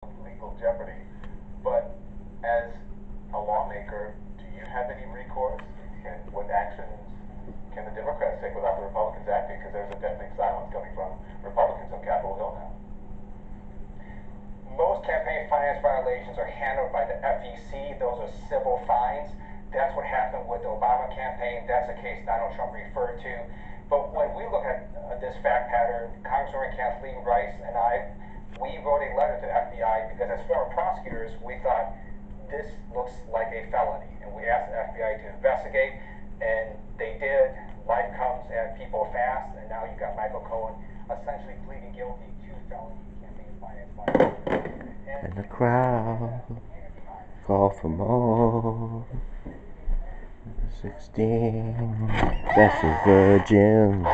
legal jeopardy. But as a lawmaker, do you have any recourse? What actions can the Democrats take without the Republicans acting? Because there's a deafening silence coming from Republicans on Capitol Hill now. Most campaign finance violations are handled by the FEC. Those are civil fines. That's what happened with the Obama campaign. That's the case Donald Trump referred to. But when we look at this fact pattern, Congresswoman Kathleen Rice and I, we wrote a letter to the FBI because as former prosecutors, we thought this looks like a felony. And we asked the FBI to investigate, and they did. Life comes at people fast, and now you got Michael Cohen essentially pleading guilty to felony campaign finance violations. And the crowd call for more. 16 best of virgins.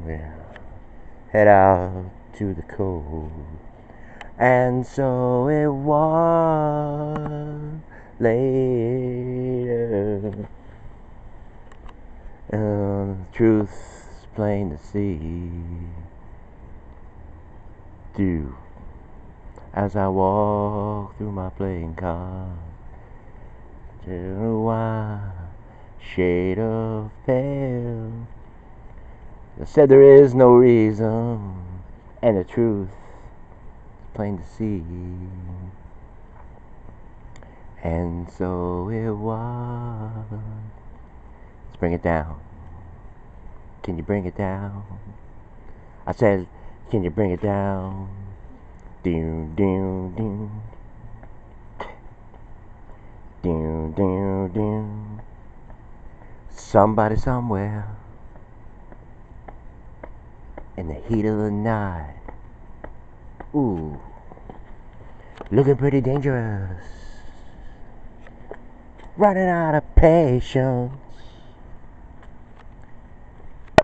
Yeah. Head out to the cold. And so it was later. The truth's plain to see. Do as I walk through my playing card to a wide shade of pale. I said there is no reason, and the truth is plain to see. And so it was. Let's bring it down. Can you bring it down? I said, can you bring it down? Doom, doom, doom. Doom, doom, doom. Somebody somewhere in the heat of the night. Ooh, looking pretty dangerous. Running out of patience.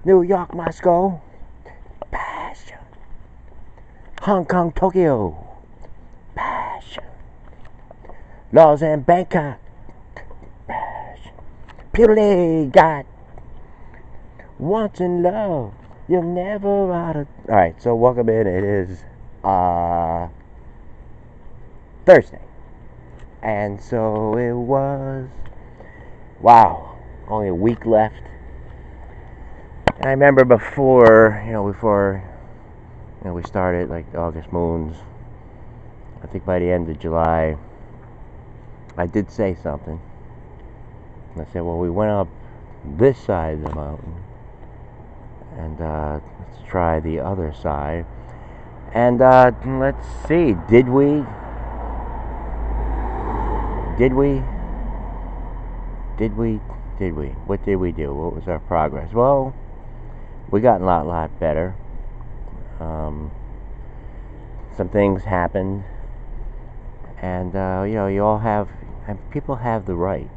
New York, Moscow. Passion. Hong Kong, Tokyo. Passion. Lausanne, Bangkok. Passion. Purely got wanting love. You're never out of. Alright, so welcome in. It is Thursday. And so it was. Wow. Only a week left. And I remember before we started, like the August moons, I think by the end of July, I did say something. And I said, well, we went up this side of the mountain, and let's try the other side. And let's see, did we? What did we do? What was our progress? Well, we got a lot better. Some things happened, and people have the right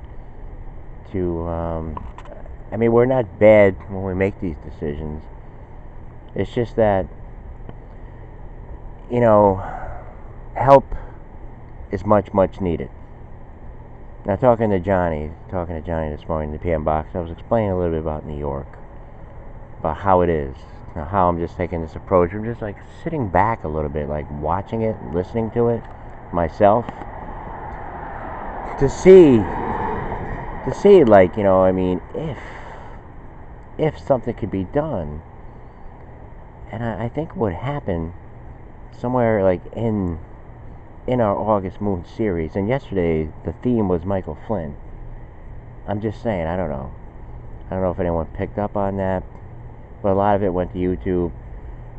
to. I mean, we're not bad when we make these decisions. It's just that help is much needed. Now, talking to Johnny this morning in the PM box, I was explaining a little bit about New York, about how it is. Now, how I'm just taking this approach. I'm just like sitting back a little bit, like watching it, listening to it myself, to see, like, I mean, if something could be done. And I think what happened somewhere like in our August Moon series, and yesterday the theme was Michael Flynn. I'm just saying, I don't know if anyone picked up on that, but a lot of it went to YouTube.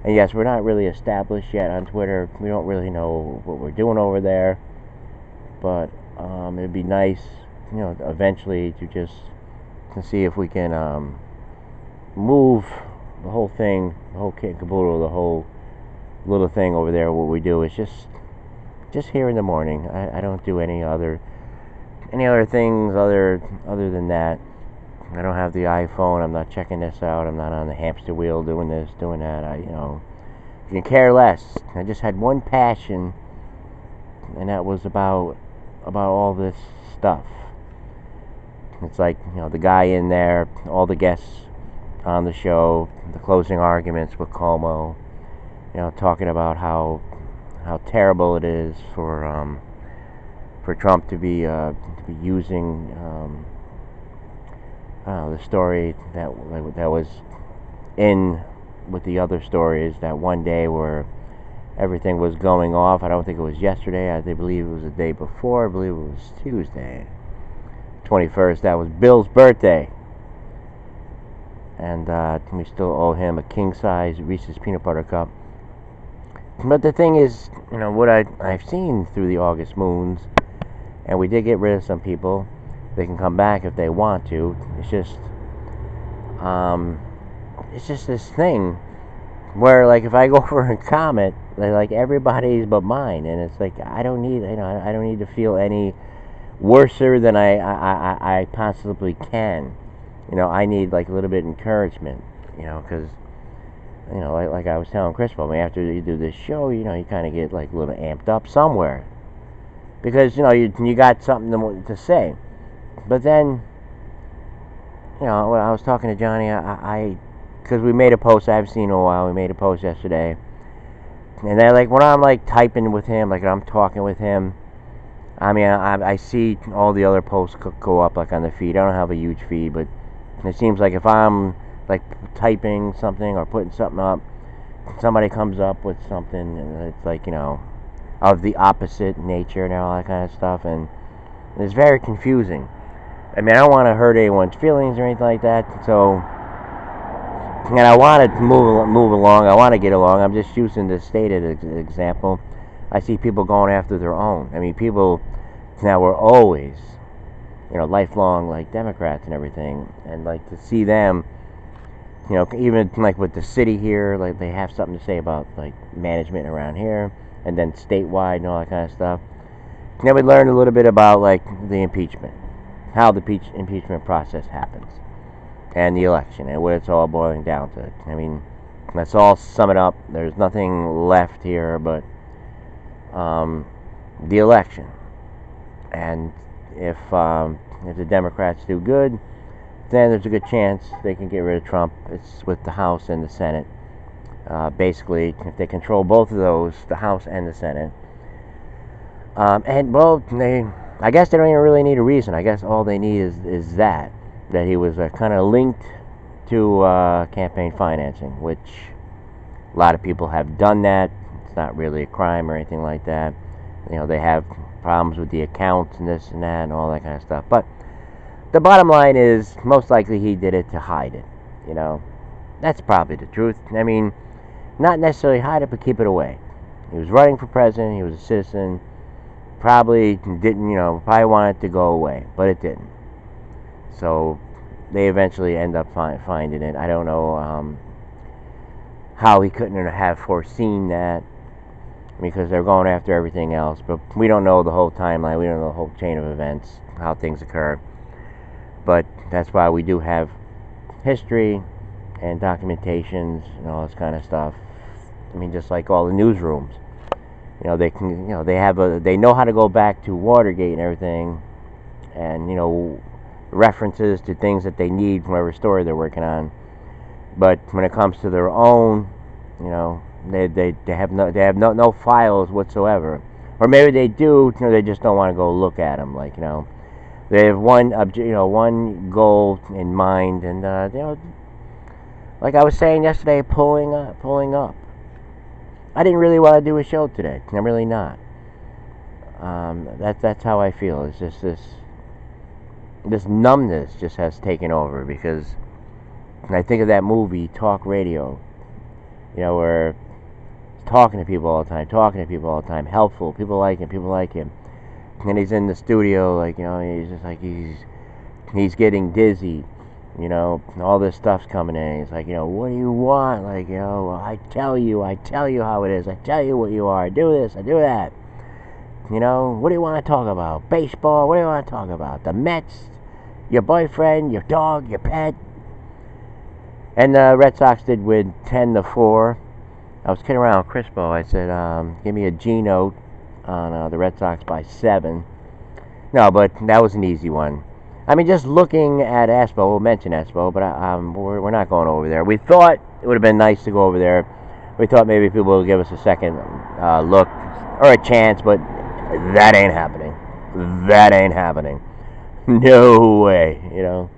And yes, we're not really established yet on Twitter. We don't really know what we're doing over there, but it'd be nice, eventually to see if we can move the whole thing, the whole kit and caboodle, the whole little thing over there. What we do is just here in the morning. I don't do any other things other than that. I don't have the iPhone. I'm not checking this out. I'm not on the hamster wheel doing this, doing that. I can care less. I just had one passion, and that was about all this stuff. It's like, the guy in there, all the guests on the show, the closing arguments with Cuomo, talking about how how terrible it is for Trump to be using the story that was in with the other stories, that one day where everything was going off. I don't think it was yesterday. I believe it was the day before. I believe it was Tuesday, 21st. That was Bill's birthday. And we still owe him a king-size Reese's Peanut Butter Cup. But the thing is, what I've seen through the August moons, and we did get rid of some people. They can come back if they want to. It's just this thing where, like, if I go for a comment, like, everybody's but mine, and it's like I don't need to feel any worser than I possibly can. I need, like, a little bit of encouragement, because like I was telling Chris, after you do this show, you kind of get, like, a little amped up somewhere, because you got something to say. But then, when I was talking to Johnny, because we made a post I haven't seen in a while. We made a post yesterday, and then, like, when I'm, like, typing with him, like, I'm talking with him, I see all the other posts go up, like, on the feed. I don't have a huge feed, but it seems like if I'm, like, typing something or putting something up, somebody comes up with something, and it's like, of the opposite nature and all that kind of stuff, and it's very confusing. I don't want to hurt anyone's feelings or anything like that, so, and I want to move along, I want to get along. I'm just using this stated example. I see people going after their own. People now were always, lifelong, like, Democrats and everything, and, like, to see them, even, like, with the city here, like, they have something to say about, like, management around here, and then statewide and all that kind of stuff. And then we learned a little bit about, like, the impeachment, how the impeachment process happens, and the election, and what it's all boiling down to. Let's all sum it up. There's nothing left here but the election. And if the Democrats do good, then there's a good chance they can get rid of Trump. It's with the House and the Senate. Basically, if they control both of those, the House and the Senate, I guess they don't even really need a reason. I guess all they need is that he was kind of linked to campaign financing, which a lot of people have done that. It's not really a crime or anything like that. They have problems with the accounts and this and that and all that kind of stuff. But the bottom line is, most likely he did it to hide it. That's probably the truth. Not necessarily hide it, but keep it away. He was running for president. He was a citizen. Probably didn't, probably wanted to go away, but it didn't. So they eventually end up finding it. I don't know how he couldn't have foreseen that, because they're going after everything else. But we don't know the whole timeline. We don't know the whole chain of events, how things occur. But that's why we do have history and documentations and all this kind of stuff. Just like all the newsrooms. They can, they know how to go back to Watergate and everything, and, references to things that they need from whatever story they're working on. But when it comes to their own, they have no files whatsoever. Or maybe they do, they just don't want to go look at them. Like, they have one goal in mind, and like I was saying yesterday, pulling up. I didn't really want to do a show today. I'm really not. That's how I feel. It's just this numbness just has taken over, because when I think of that movie, Talk Radio, where he's talking to people all the time, helpful, people like him, and he's in the studio, like, he's just like, he's getting dizzy, all this stuff's coming in. He's like, what do you want? Like, I tell you how it is. I tell you what you are. I do this, I do that. What do you want to talk about? Baseball? What do you want to talk about? The Mets? Your boyfriend? Your dog? Your pet? And the Red Sox did win 10-4. I was kidding around with Crispo. I said, give me a G note on the Red Sox by 7. No, but that was an easy one. Just looking at Espo, we'll mention Espo, but we're not going over there. We thought it would have been nice to go over there, We thought maybe people would give us a second look or a chance, but that ain't happening. That ain't happening. No way, you know.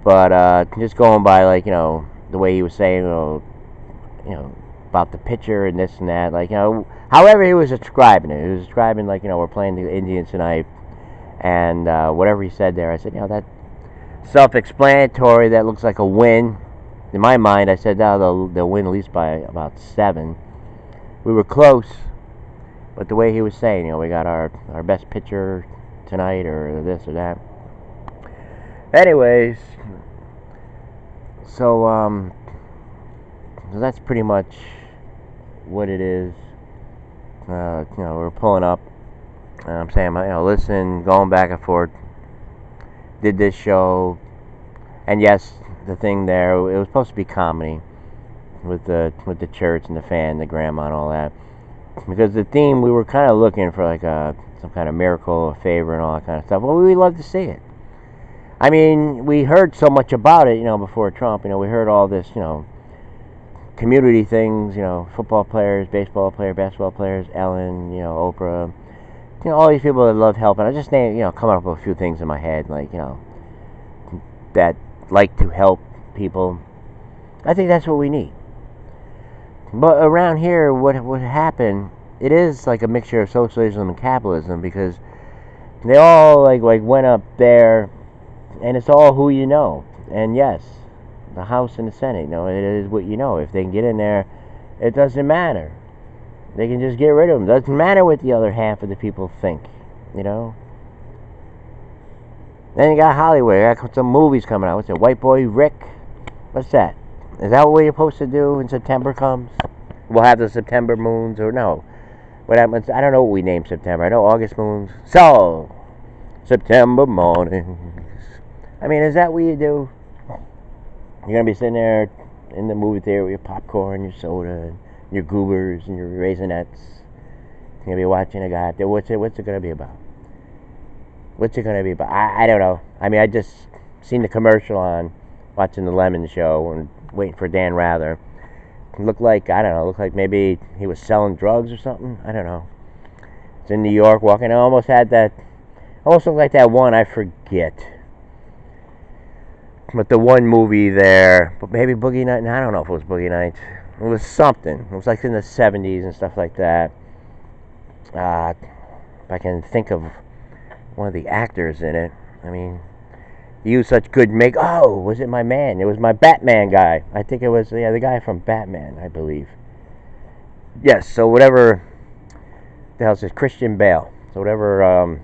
But just going by, like, the way he was saying, about the pitcher and this and that, like, however he was describing it. He was describing, like, we're playing the Indians tonight, and whatever he said there, I said, that's self-explanatory. That looks like a win. In my mind, I said, they'll win at least by about 7. We were close, but the way he was saying, we got our best pitcher tonight, or this or that. Anyways, so that's pretty much what it is. We're pulling up. I'm saying, listen, going back and forth. Did this show, and yes, the thing there, it was supposed to be comedy with the church and the fan, the grandma, and all that. Because the theme, we were kind of looking for like some kind of miracle, a favor, and all that kind of stuff. Well, we'd love to see it. I mean, we heard so much about it, before Trump. We heard all this, community things, football players, baseball players, basketball players, Ellen, Oprah, all these people that love helping. I just named, coming up with a few things in my head, like, that like to help people. I think that's what we need. But around here, what happened, it is like a mixture of socialism and capitalism, because they all like went up there, and it's all who you know. And yes, the House and the Senate, it is what you know. If they can get in there, it doesn't matter. They can just get rid of them. It doesn't matter what the other half of the people think, Then you got Hollywood. You got some movies coming out. What's it, White Boy Rick? What's that? Is that what you're supposed to do when September comes? We'll have the September moons, or no? What happens? I don't know what we name September. I know August moons. So, September mornings. I mean, is that what you do? You're going to be sitting there in the movie theater with your popcorn, your soda, and your goobers, and your Raisinets. You're going to be watching a guy up there. What's it going to be about? What's it going to be about? I don't know. I mean, I just seen the commercial on watching the Lemon Show and waiting for Dan Rather. Looked like maybe he was selling drugs or something. I don't know. It's in New York walking. I almost looked like that one, I forget. But the one movie there, but maybe Boogie Nights. I don't know if it was Boogie Nights. It was something. It was like in the 70s and stuff like that. If I can think of one of the actors in it. I mean, he used such good make. Oh, was it my man? It was my Batman guy. I think it was, the guy from Batman, I believe. Yes, so whatever the hell is this, Christian Bale. So whatever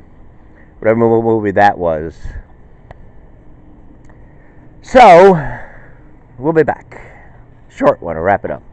movie that was. So, we'll be back. Short one to wrap it up.